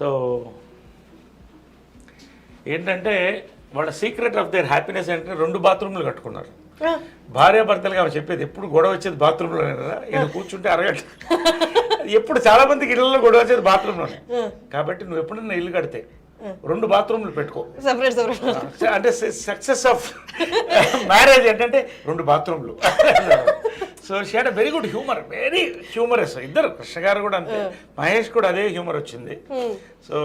So ఏంటంటే వాళ్ళ secret of their happiness అంటే 2 బాత్రూమ్లు కట్టుకున్నారు. భార్యాభర్తలుగా ఆమె చెప్పేది ఎప్పుడు గొడవ వచ్చేది బాత్రూంలోనే కదా, ఇది కూర్చుంటే అరగంట. ఎప్పుడు చాలా మందికి ఇళ్లలో గొడవ వచ్చేది బాత్రూంలోనే. కాబట్టి నువ్వు ఎప్పుడన్నా ఇల్లు కడితే 2 బాత్రూమ్లు పెట్టుకో. అంటే సక్సెస్ ఆఫ్ మ్యారేజ్ ఏంటంటే 2 బాత్రూమ్లు. So she had very good humour, very humorous. ఇద్దరు, కృష్ణ గారు కూడా అంతే, మహేష్ కూడా అదే హ్యూమర్ వచ్చింది. సో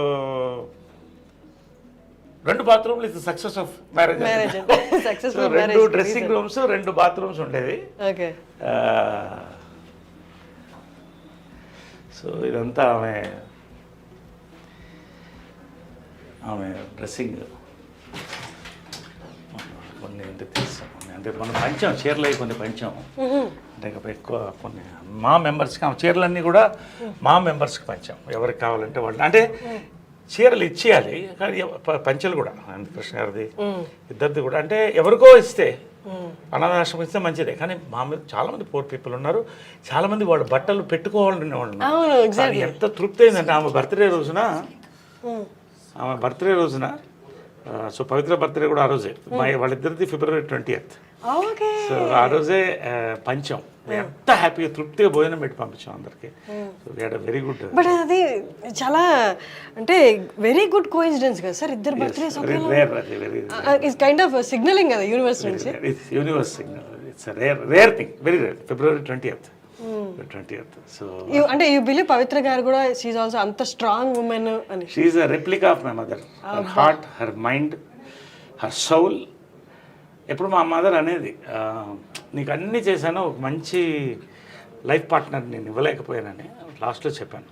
2 బాత్రూమ్లు is success of marriage. 2 dressing rooms, 2 bathrooms ఉండేవి. సో ఇదంతా ఆమె డ్రెస్సింగ్. కొన్ని ఎందుకు తీస్తాం, అంటే మనం పంచాం చీరలు, కొన్ని పంచాం. అంటే ఎక్కువ కొన్ని మా మెంబర్స్కి ఆ చీరలన్నీ కూడా మా మెంబర్స్కి పంచాం, ఎవరికి కావాలంటే వాళ్ళు. అంటే చీరలు ఇచ్చేయాలి కానీ పంచలు కూడా కృష్ణ గారిది, ఇద్దరిది కూడా. అంటే ఎవరికో ఇస్తే అనాథాశ్రమం ఇస్తే మంచిదే, కానీ మా మీద చాలా మంది పూర్ పీపుల్ ఉన్నారు, చాలా మంది వాళ్ళు బట్టలు పెట్టుకోవాలనే వాళ్ళు. ఎంత తృప్తి అయిందంటే ఆమె బర్త్డే రోజున, సో పవిత్ర బర్త్డే కూడా ఆ రోజే, వాళ్ళిద్దరిది February 20th. సో ఆ రోజే పంచం, ఎంత హ్యాపీగా తృప్తిగా భోజనం పెట్టి పంపించాం అందరికి. Very good. బట్ అది చాలా అంటే వెరీ గుడ్ కోఇన్సిడెన్స్ కదా సార్, ఇద్దరు birthdays it's kind of signalling కదా యూనివర్స్ నుంచి. Universe signal, it's rare thing, very rare. February 20th. So అంటే యూ బిలీవ్ పవిత్ర గారు కూడా షీ ఈజ్ ఆల్సో అంత స్ట్రాంగ్ ఉమెన్ అని? She is a replica of my mother. Her heart, her mind, her Saul. ఎప్పుడు మా mother అనేది, నీకు అన్నీ చేశాను, ఒక మంచి లైఫ్ పార్ట్నర్ నేను ఇవ్వలేకపోయానని లాస్ట్లో చెప్పాను.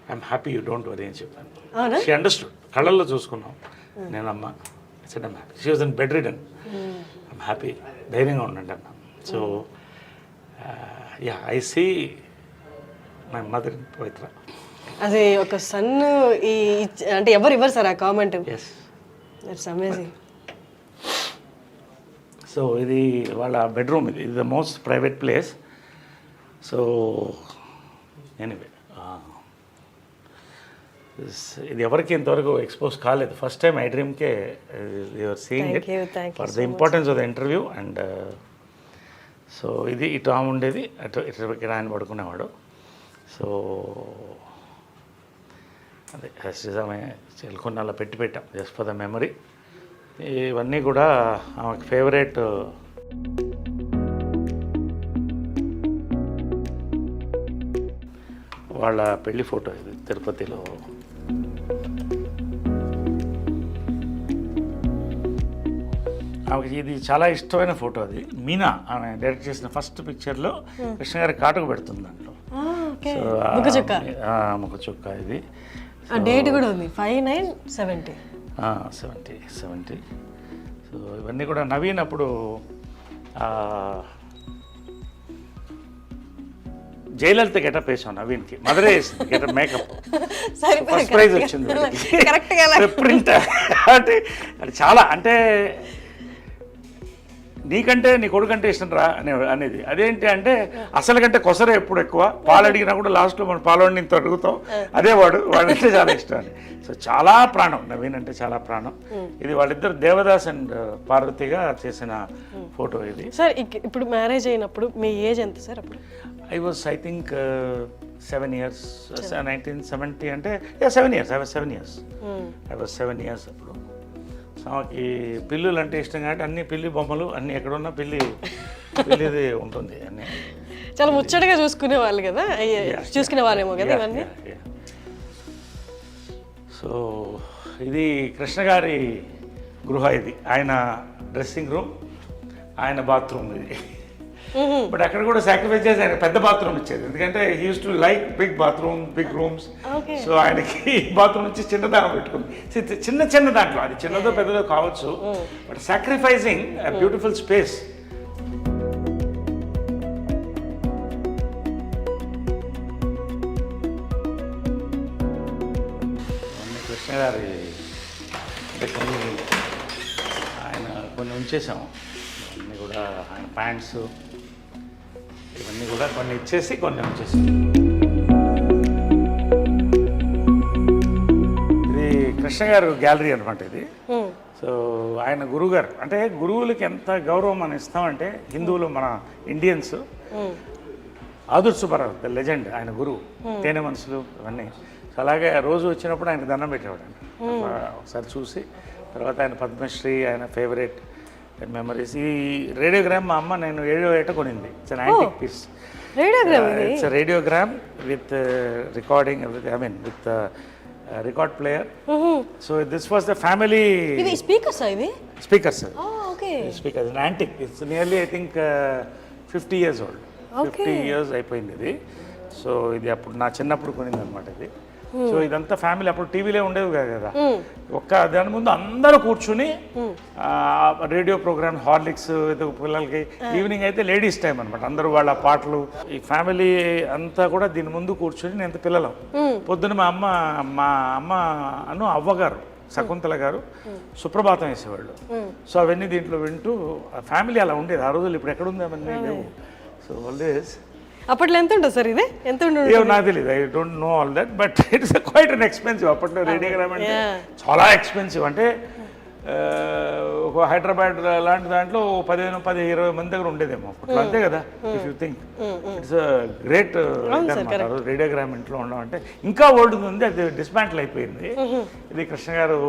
I'm happy, you don't worry అని చెప్పాను. షీ అండర్స్టూడ్, కళ్ళల్లో చూసుకున్నాం. నేను అమ్మ said I'm happy. She was in bedridden. I'm happy, ధైర్యంగా ఉండండి అన్నాను. So yeah, I see my mother in Pavitra. అది ఒక సన్ అంటే ఎవరు ఇవ్వరు సార్ ఆ కామెంట్. It's amazing. సో ఇది వాళ్ళ బెడ్రూమ్, ఇది the most private place. So anyway, ఇది ఎవరికి ఇంతవరకు ఎక్స్పోజ్ కాలేదు. ఫస్ట్ టైం ఐ డ్రీమ్కే you're seeing it for the importance of the interview. And so ఇది ఇటు ఆమె ఉండేది, ఇటు ఆయన పడుకునేవాడు. సో అదే నిజమే, కొన్ని అలా పెట్టాం జస్ట్ ఫర్ ద మెమరీ. ఇవన్నీ కూడా ఆమెకు ఫేవరెట్. వాళ్ళ పెళ్లి ఫోటో ఇది తిరుపతిలో. ఆమెకి ఇది చాలా ఇష్టమైన ఫోటో. అది మీనా ఆమె డైరెక్ట్ చేసిన ఫస్ట్ పిక్చర్లో కృష్ణ గారి కాటుకు పెడుతుంది దాంట్లో. ముఖ చుక్క. ఇది డేట్ కూడా ఉంది 5/9/70. 70. సో ఇవన్నీ కూడా నవీన్ అప్పుడు జయలలిత గెటప్ వేసాం నవీన్కి, మదరే వేసింది గెటప్, మేకప్. ఫస్ట్ ప్రైజ్ వచ్చింది ప్రింట్. అంటే అది చాలా, అంటే నీకంటే నీ కొడుకంటే ఇష్టం రా అనేది. అదేంటి అంటే అసలు కంటే కొసరే ఎప్పుడు ఎక్కువ, పాలు అడిగినా కూడా లాస్ట్లో మనం పాలవాడిని ఇంత అడుగుతాం, అదే వాడంటే చాలా ఇష్టం అని. సో చాలా ప్రాణం, నవీన్ అంటే చాలా ప్రాణం. ఇది వాళ్ళిద్దరు దేవదాస్ అండ్ పార్వతిగా చేసిన ఫోటో ఇది. సార్ ఇప్పుడు మ్యారేజ్ అయినప్పుడు మీ ఏజ్ ఎంత సార్ అప్పుడు? I was I think 7 years, 1970 అంటే 7 years. I was 7 years అప్పుడు. ఈ పిల్లులు అంటే ఇష్టం కాబట్టి అన్ని పిల్లి బొమ్మలు అన్ని ఎక్కడున్నా పిల్లిది ఉంటుంది. అన్నీ చాలా ముచ్చటగా చూసుకునే వాళ్ళు కదా, చూసుకునే వాళ్ళేమో కదా ఇవన్నీ. సో ఇది కృష్ణ గారి గృహ, ఇది ఆయన డ్రెస్సింగ్ రూమ్, ఆయన బాత్రూమ్ ఇది. బట్ అక్కడ కూడా సాక్రిఫైస్ చేసి ఆయన పెద్ద బాత్రూమ్ ఇచ్చేది, ఎందుకంటే he use to like big bathroom, big rooms. So ఆయనకి బాత్రూమ్ నుంచి చిన్నదానం పెట్టుకుంది, చిన్న దాంట్లో, అది చిన్నదో పెద్దదో కావచ్చు, but sacrificing beautiful space. Krishna గారి అంటే కొన్ని ఉంచేసాము, అన్నీ కూడా ఆయన ప్యాంట్స్ ఇవన్నీ కూడా కొన్ని ఇచ్చేసి కొన్ని ఉంచేసి. కృష్ణ గారు గ్యాలరీ అనమాట ఇది. సో ఆయన గురుగారు, అంటే గురువులకి ఎంత గౌరవం మనం ఇస్తామంటే హిందువులు మన ఇండియన్స్, ఆదుర్ సుబ్బారావు ద లెజెండ్ ఆయన గురువు, తేనె మనసులు అవన్నీ. సో అలాగే రోజు వచ్చినప్పుడు ఆయనకు దండం పెట్టేవాడు. ఒకసారి చూసి తర్వాత ఆయన పద్మశ్రీ, ఆయన ఫేవరెట్ మెమరీస్. ఈ రేడియోగ్రామ్ మా అమ్మ నేను 7వ ఏట కొనింది. It's an antique piece. It's radiogram with recording, I mean with record player. So this was the family speakers. Speakers okay. Speakers antique. It's nearly I think 50 years old. 50 years అయిపోయింది ఇది. So ఇది అప్పుడు నా చిన్నప్పుడు కొనింది అనమాట ఇది. So ఇదంతా family, అప్పుడు టీవీలే ఉండేవి కదా. ఒక్క దాని ముందు అందరూ కూర్చుని రేడియో ప్రోగ్రామ్, హార్లిక్స్ పిల్లలకి. ఈవినింగ్ అయితే లేడీస్ టైం అనమాట, అందరూ వాళ్ళ పాటలు. ఈ ఫ్యామిలీ అంతా కూడా దీని ముందు కూర్చుని నేను పిల్లలం. పొద్దున మా అమ్మ అవ్వగారు శకుంతల గారు సుప్రభాతం వేసేవాళ్ళు. సో అవన్నీ దీంట్లో వింటూ ఫ్యామిలీ అలా ఉండేది ఆ రోజులు. ఇప్పుడు ఎక్కడుంది అవన్నీ లేవు. So always. అప్పట్లో ఎంత ఉంటుంది సార్ ఇది? ఎంత ఉండదు నాకు తెలియదు, I don't know all that, but it's quite an expensive. అప్పట్లో రేడియోగ్రామ్ అంటే చాలా ఎక్స్పెన్సివ్. అంటే ఒక హైదరాబాద్ లాంటి దాంట్లో 15-20 మంది దగ్గర ఉండేదేమో అప్పట్లో, అంతే కదా. If you think it's great radiogram ఇంట్లో ఉండడం అంటే. ఇంకా ఓల్డ్ ఉంది, అది డిస్మాంటిల్ అయిపోయింది. ఇది కృష్ణ గారు